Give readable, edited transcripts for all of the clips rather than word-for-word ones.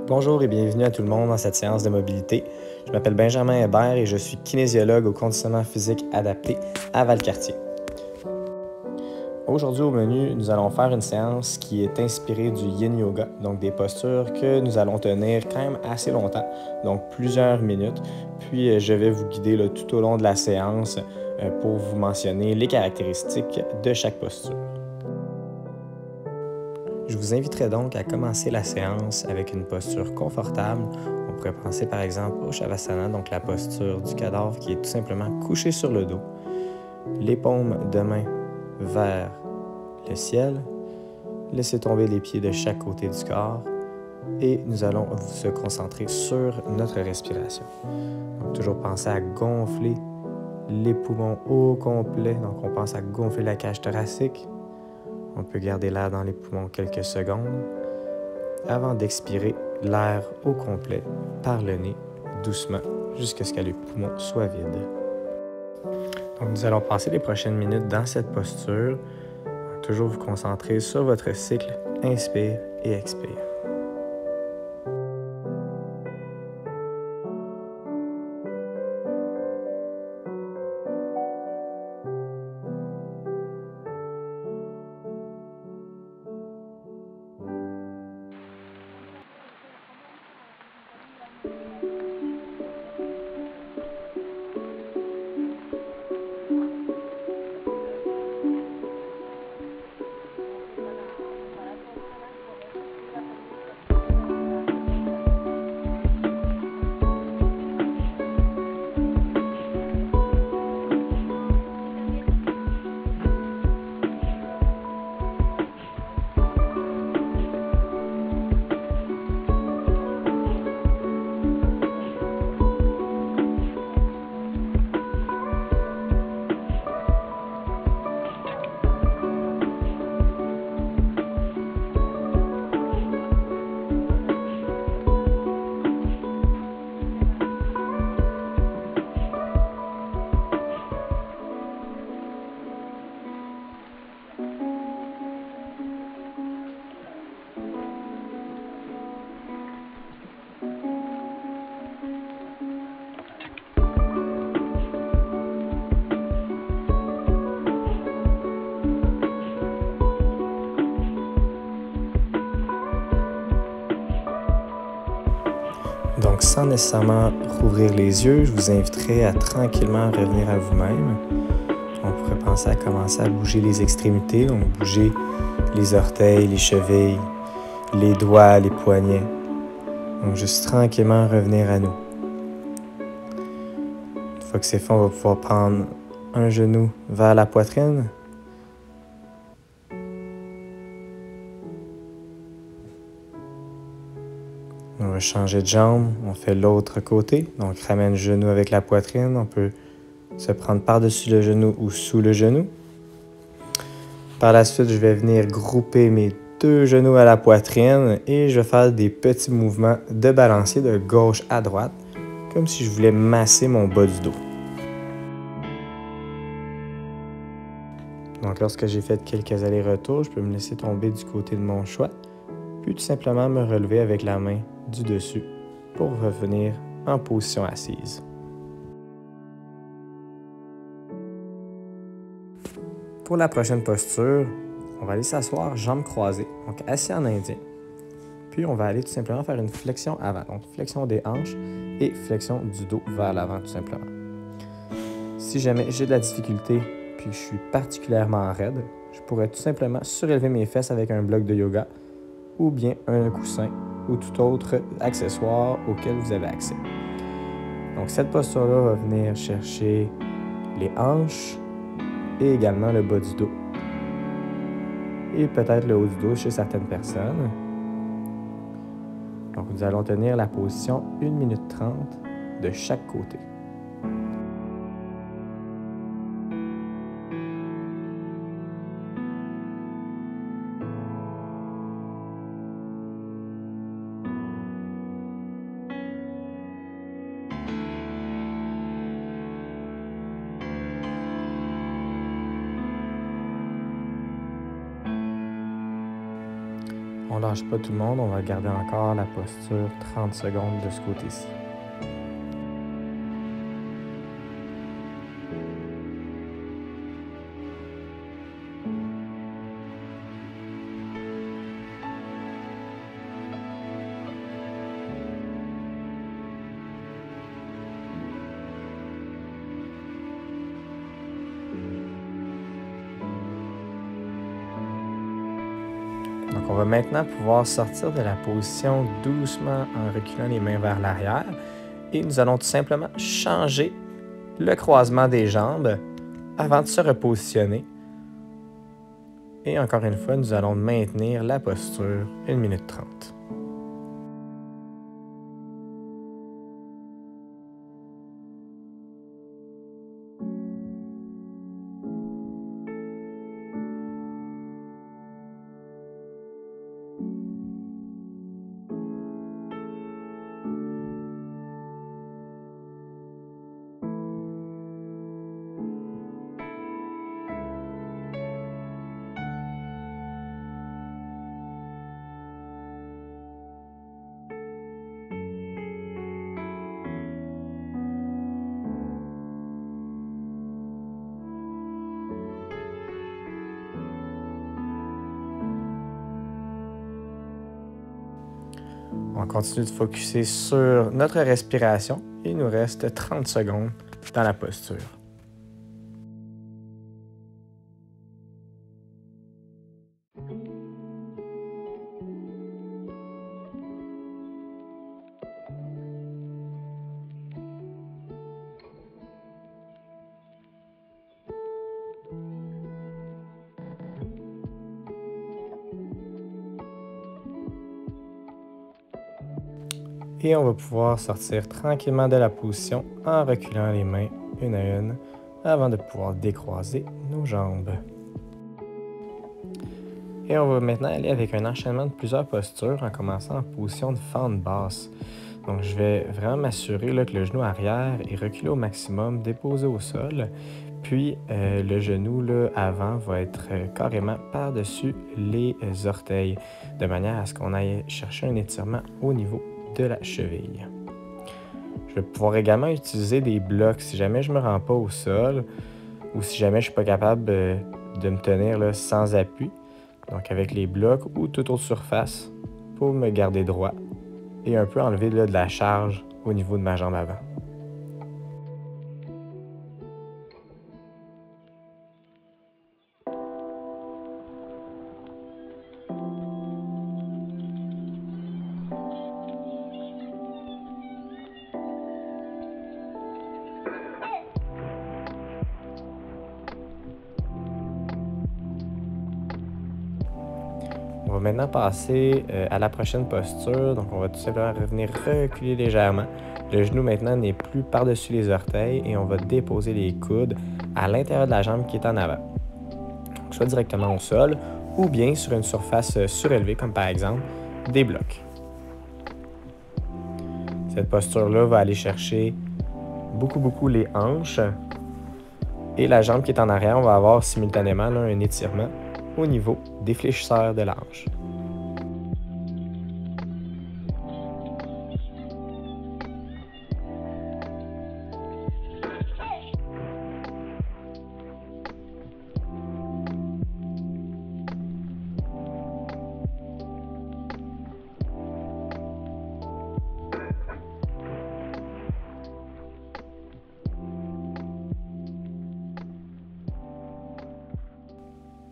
Bonjour et bienvenue à tout le monde dans cette séance de mobilité. Je m'appelle Benjamin Hébert et je suis kinésiologue au conditionnement physique adapté à Valcartier. Aujourd'hui au menu, nous allons faire une séance qui est inspirée du Yin Yoga, donc des postures que nous allons tenir quand même assez longtemps, donc plusieurs minutes. Puis je vais vous guider tout au long de la séance pour vous mentionner les caractéristiques de chaque posture. Je vous inviterai donc à commencer la séance avec une posture confortable. On pourrait penser par exemple au Shavasana, donc la posture du cadavre qui est tout simplement couché sur le dos, les paumes de main vers le ciel, laissez tomber les pieds de chaque côté du corps et nous allons se concentrer sur notre respiration. Donc toujours penser à gonfler les poumons au complet, donc on pense à gonfler la cage thoracique. On peut garder l'air dans les poumons quelques secondes avant d'expirer l'air au complet par le nez, doucement, jusqu'à ce que les poumons soient vides. Donc, nous allons passer les prochaines minutes dans cette posture. Toujours vous concentrer sur votre cycle, inspire et expire. Donc, sans nécessairement rouvrir les yeux, je vous inviterai à tranquillement revenir à vous-même. On pourrait penser à commencer à bouger les extrémités, donc bouger les orteils, les chevilles, les doigts, les poignets. Donc, juste tranquillement revenir à nous. Une fois que c'est fait, on va pouvoir prendre un genou vers la poitrine. On va changer de jambe, on fait l'autre côté. Donc, ramène le genou avec la poitrine. On peut se prendre par-dessus le genou ou sous le genou. Par la suite, je vais venir grouper mes deux genoux à la poitrine et je vais faire des petits mouvements de balancier de gauche à droite, comme si je voulais masser mon bas du dos. Donc, lorsque j'ai fait quelques allers-retours, je peux me laisser tomber du côté de mon choix, puis tout simplement me relever avec la main du dessus pour revenir en position assise. Pour la prochaine posture, on va aller s'asseoir jambes croisées, donc assis en indien. Puis on va aller tout simplement faire une flexion avant, donc flexion des hanches et flexion du dos vers l'avant tout simplement. Si jamais j'ai de la difficulté puis je suis particulièrement raide, je pourrais tout simplement surélever mes fesses avec un bloc de yoga ou bien un coussin ou tout autre accessoire auquel vous avez accès. Donc cette posture-là va venir chercher les hanches et également le bas du dos. Et peut-être le haut du dos chez certaines personnes. Donc nous allons tenir la position 1 minute 30 de chaque côté. On lâche pas tout le monde, on va garder encore la posture 30 secondes de ce côté-ci. Donc, on va maintenant pouvoir sortir de la position doucement en reculant les mains vers l'arrière et nous allons tout simplement changer le croisement des jambes avant de se repositionner. Et encore une fois, nous allons maintenir la posture 1 minute 30. On continue de focusser sur notre respiration et il nous reste 30 secondes dans la posture. Et on va pouvoir sortir tranquillement de la position en reculant les mains une à une avant de pouvoir décroiser nos jambes. Et on va maintenant aller avec un enchaînement de plusieurs postures en commençant en position de fente basse. Donc je vais vraiment m'assurer que le genou arrière est reculé au maximum, déposé au sol. Puis le genou là, avant va être carrément par-dessus les orteils, de manière à ce qu'on aille chercher un étirement au niveau de la cheville. Je vais pouvoir également utiliser des blocs si jamais je ne me rends pas au sol ou si jamais je ne suis pas capable de me tenir là, sans appui. Donc avec les blocs ou toute autre surface pour me garder droit et un peu enlever là, de la charge au niveau de ma jambe avant. On va maintenant passer à la prochaine posture. Donc, on va tout simplement revenir reculer légèrement. Le genou maintenant n'est plus par-dessus les orteils et on va déposer les coudes à l'intérieur de la jambe qui est en avant. Donc, soit directement au sol ou bien sur une surface surélevée, comme par exemple des blocs. Cette posture-là va aller chercher beaucoup les hanches et la jambe qui est en arrière, on va avoir simultanément là, un étirement au niveau des fléchisseurs de la hanche.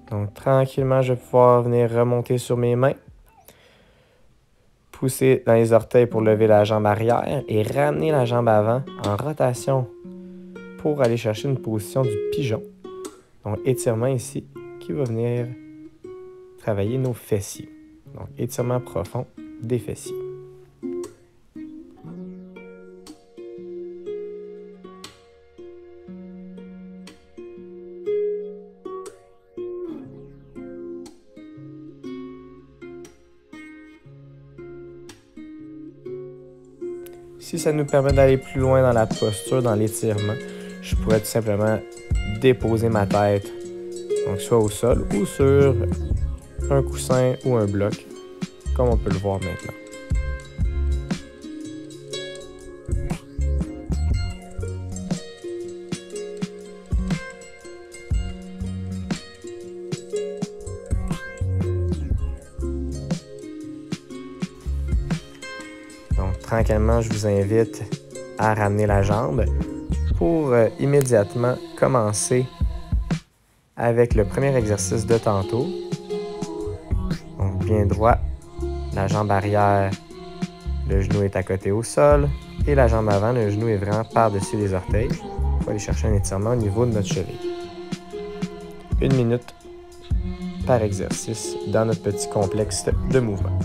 Donc, tranquillement, je vais pouvoir venir remonter sur mes mains, pousser dans les orteils pour lever la jambe arrière et ramener la jambe avant en rotation pour aller chercher une position du pigeon. Donc, étirement ici qui va venir travailler nos fessiers. Donc, étirement profond des fessiers. Si ça nous permet d'aller plus loin dans la posture, dans l'étirement, je pourrais tout simplement déposer ma tête, donc soit au sol ou sur un coussin ou un bloc comme on peut le voir maintenant. Donc, tranquillement, je vous invite à ramener la jambe pour immédiatement commencer avec le premier exercice de tantôt. Donc, bien droit, la jambe arrière, le genou est à côté au sol et la jambe avant, le genou est vraiment par-dessus les orteils. On va aller chercher un étirement au niveau de notre cheville. 1 minute par exercice dans notre petit complexe de mouvement.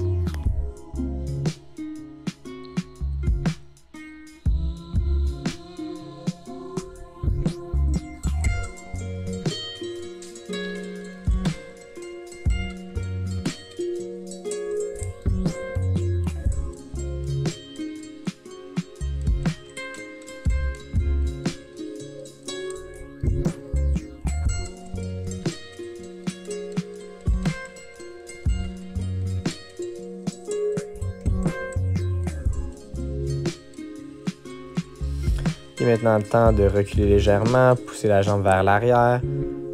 Et maintenant, le temps de reculer légèrement, pousser la jambe vers l'arrière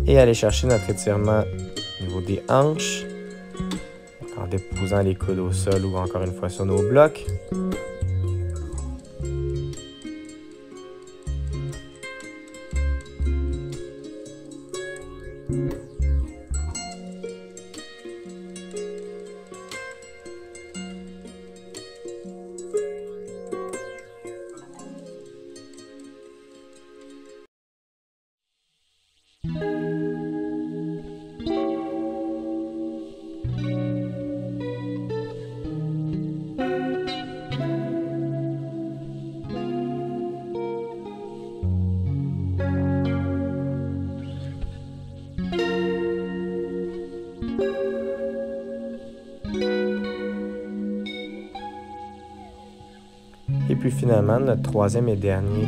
et aller chercher notre étirement au niveau des hanches, en déposant les coudes au sol ou encore une fois sur nos blocs. Et puis finalement, notre troisième et dernier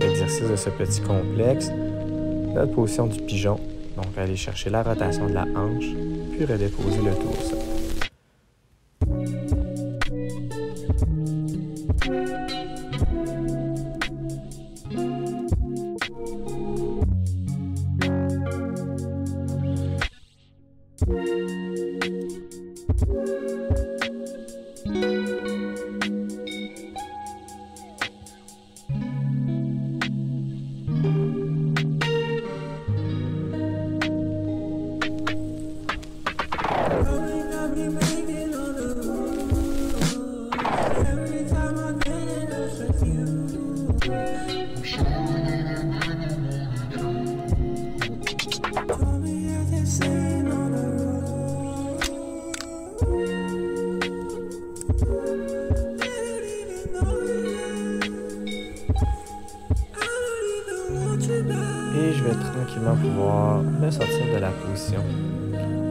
exercice de ce petit complexe, notre position du pigeon. Donc, aller chercher la rotation de la hanche, puis redéposer le tout au sol. Et je vais tranquillement pouvoir me sortir de la position.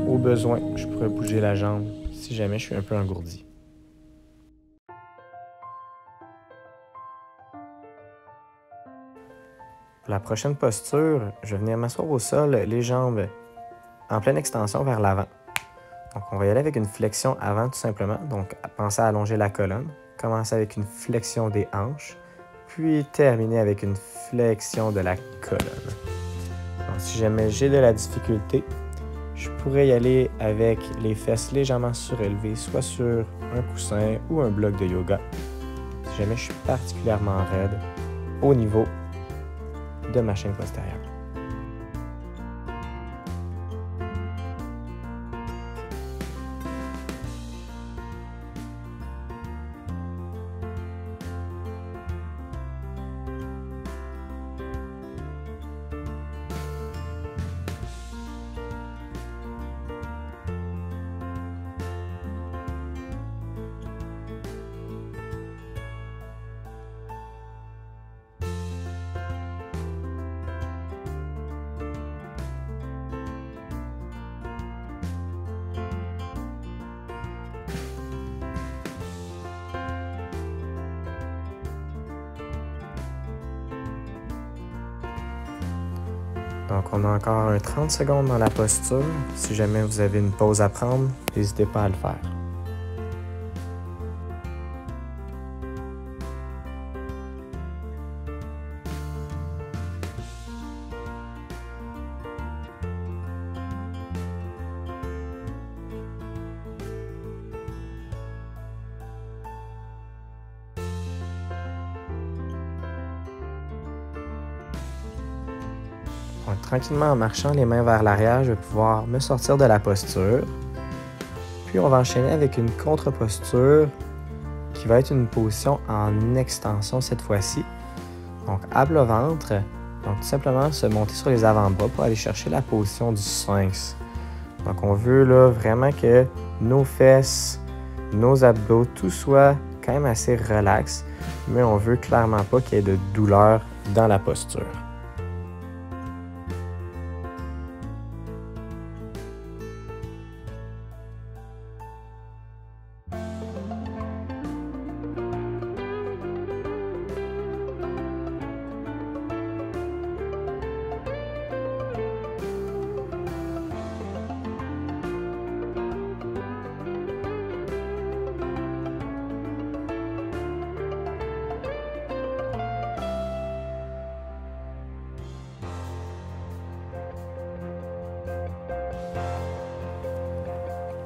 Au besoin, je pourrais bouger la jambe si jamais je suis un peu engourdi. Pour la prochaine posture, je vais venir m'asseoir au sol, les jambes en pleine extension vers l'avant. Donc, on va y aller avec une flexion avant tout simplement. Donc, pensez à allonger la colonne. Commencez avec une flexion des hanches, puis terminer avec une flexion de la colonne. Donc, si jamais j'ai de la difficulté, je pourrais y aller avec les fesses légèrement surélevées, soit sur un coussin ou un bloc de yoga. Si jamais je suis particulièrement raide au niveau de ma chaîne postérieure. Donc, on a encore un 30 secondes dans la posture. Si jamais vous avez une pause à prendre, n'hésitez pas à le faire. Donc, tranquillement, en marchant les mains vers l'arrière, je vais pouvoir me sortir de la posture. Puis, on va enchaîner avec une contre-posture qui va être une position en extension cette fois-ci. Donc, à plat ventre. Donc, tout simplement se monter sur les avant-bras pour aller chercher la position du sphinx. Donc, on veut là vraiment que nos fesses, nos abdos, tout soit quand même assez relax, mais on veut clairement pas qu'il y ait de douleur dans la posture.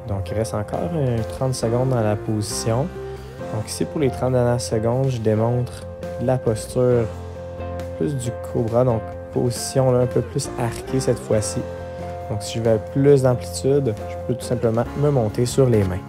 Donc, il reste encore 30 secondes dans la position. Donc ici, pour les 30 dernières secondes, je démontre la posture plus du cobra, donc position là, un peu plus arquée cette fois-ci. Donc si je veux plus d'amplitude, je peux tout simplement me monter sur les mains.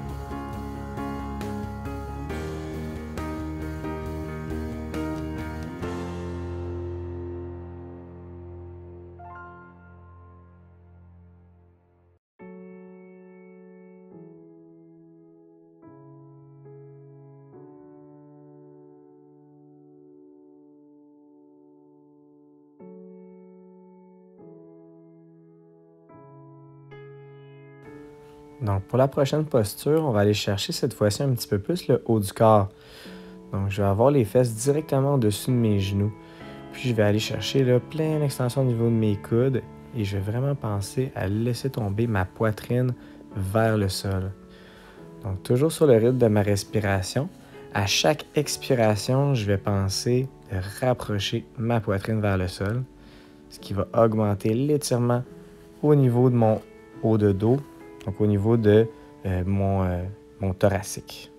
Donc, pour la prochaine posture, on va aller chercher cette fois-ci un petit peu plus le haut du corps. Donc, je vais avoir les fesses directement au-dessus de mes genoux. Puis, je vais aller chercher là, plein d'extensions au niveau de mes coudes et je vais vraiment penser à laisser tomber ma poitrine vers le sol. Donc, toujours sur le rythme de ma respiration. À chaque expiration, je vais penser de rapprocher ma poitrine vers le sol, ce qui va augmenter l'étirement au niveau de mon haut de dos. Donc, au niveau de mon thoracique.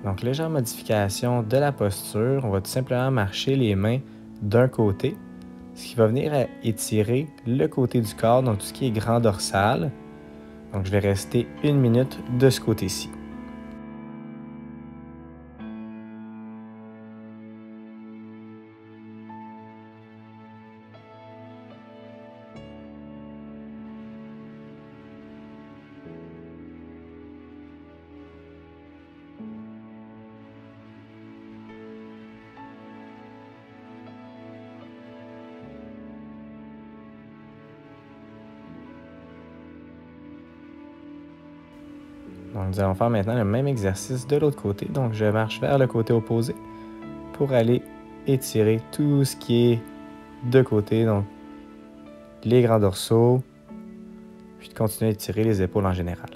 Donc, légère modification de la posture. On va tout simplement marcher les mains d'un côté, ce qui va venir à étirer le côté du corps, donc tout ce qui est grand dorsal. Donc, je vais rester 1 minute de ce côté-ci. Donc, nous allons faire maintenant le même exercice de l'autre côté. Donc, je marche vers le côté opposé pour aller étirer tout ce qui est de côté. Donc, les grands dorsaux, puis de continuer à étirer les épaules en général.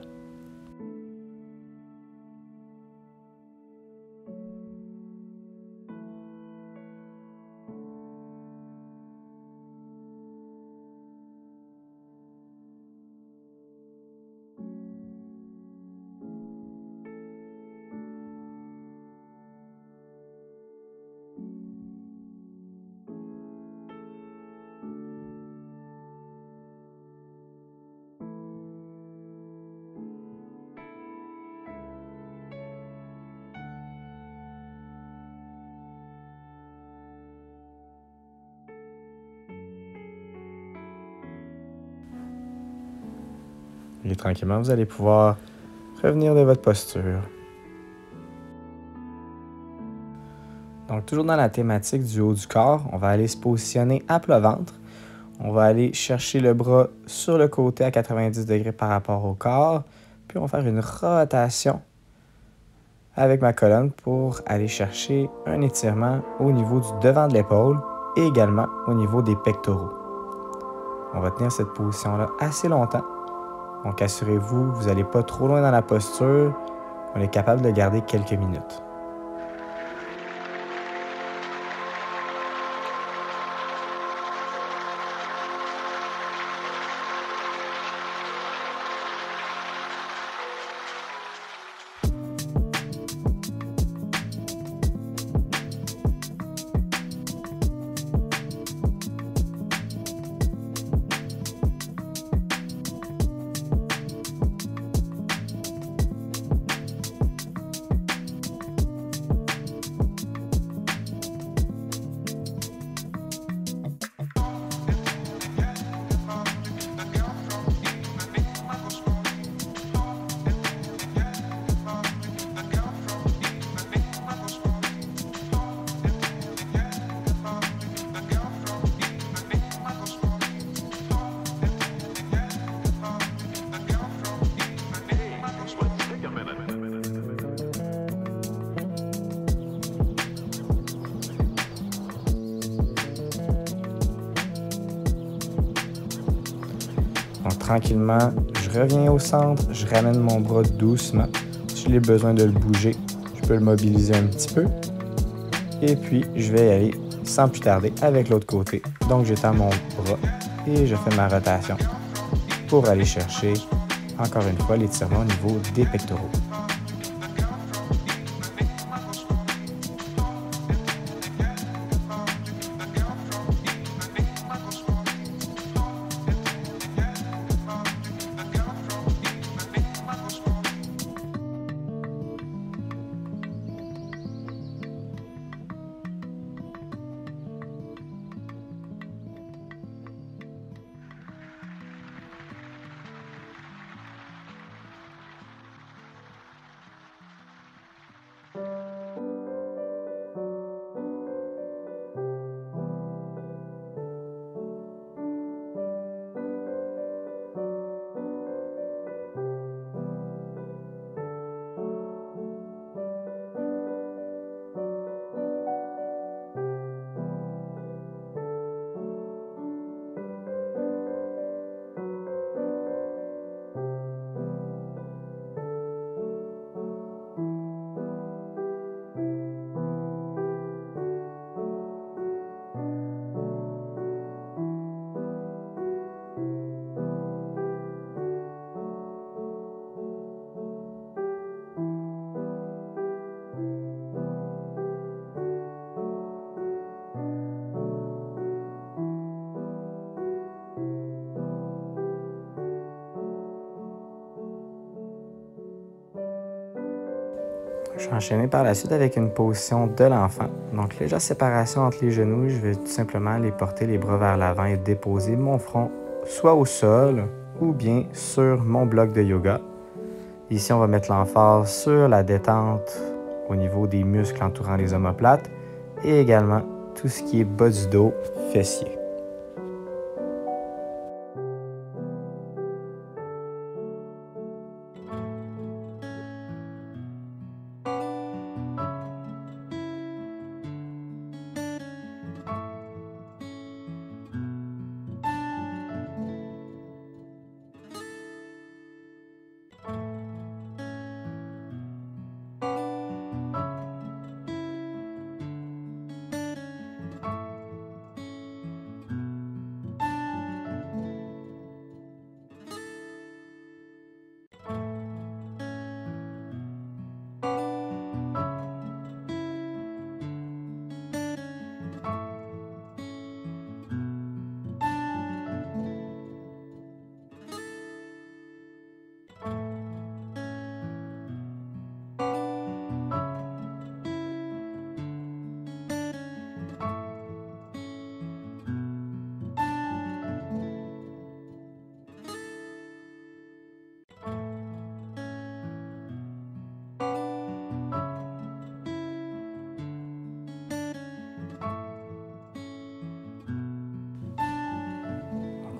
Et tranquillement, vous allez pouvoir revenir de votre posture. Donc, toujours dans la thématique du haut du corps, on va aller se positionner à plat ventre. On va aller chercher le bras sur le côté à 90 degrés par rapport au corps. Puis on va faire une rotation avec ma colonne pour aller chercher un étirement au niveau du devant de l'épaule et également au niveau des pectoraux. On va tenir cette position-là assez longtemps. Donc assurez-vous, vous n'allez pas trop loin dans la posture. On est capable de garder quelques minutes. Donc tranquillement, je reviens au centre, je ramène mon bras doucement. Si j'ai besoin de le bouger, je peux le mobiliser un petit peu. Et puis, je vais y aller sans plus tarder avec l'autre côté. Donc, j'étends mon bras et je fais ma rotation pour aller chercher, encore une fois, l'étirement au niveau des pectoraux. Je vais enchaîner par la suite avec une position de l'enfant. Donc, légère séparation entre les genoux. Je vais tout simplement aller porter les bras vers l'avant et déposer mon front soit au sol ou bien sur mon bloc de yoga. Ici, on va mettre l'emphase sur la détente au niveau des muscles entourant les omoplates et également tout ce qui est bas du dos, fessier.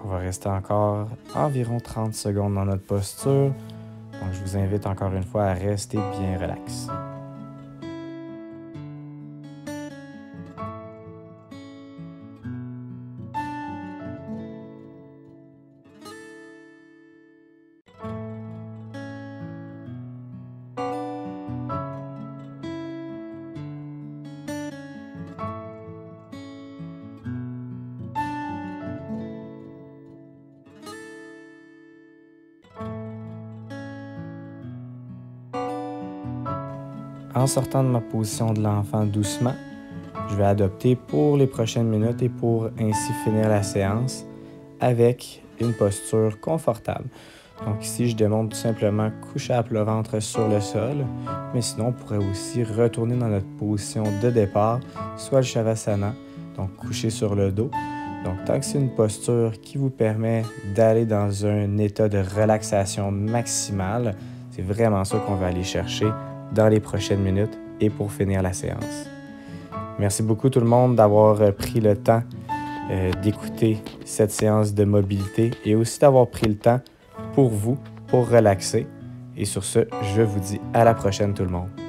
On va rester encore environ 30 secondes dans notre posture. Donc, je vous invite encore une fois à rester bien relax. En sortant de ma position de l'enfant doucement, je vais adopter pour les prochaines minutes et pour ainsi finir la séance avec une posture confortable. Donc ici, je demande tout simplement coucher à plat ventre sur le sol, mais sinon, on pourrait aussi retourner dans notre position de départ, soit le Shavasana, donc coucher sur le dos. Donc tant que c'est une posture qui vous permet d'aller dans un état de relaxation maximale, c'est vraiment ça qu'on va aller chercher dans les prochaines minutes et pour finir la séance. Merci beaucoup tout le monde d'avoir pris le temps d'écouter cette séance de mobilité et aussi d'avoir pris le temps pour vous, pour relaxer. Et sur ce, je vous dis à la prochaine tout le monde.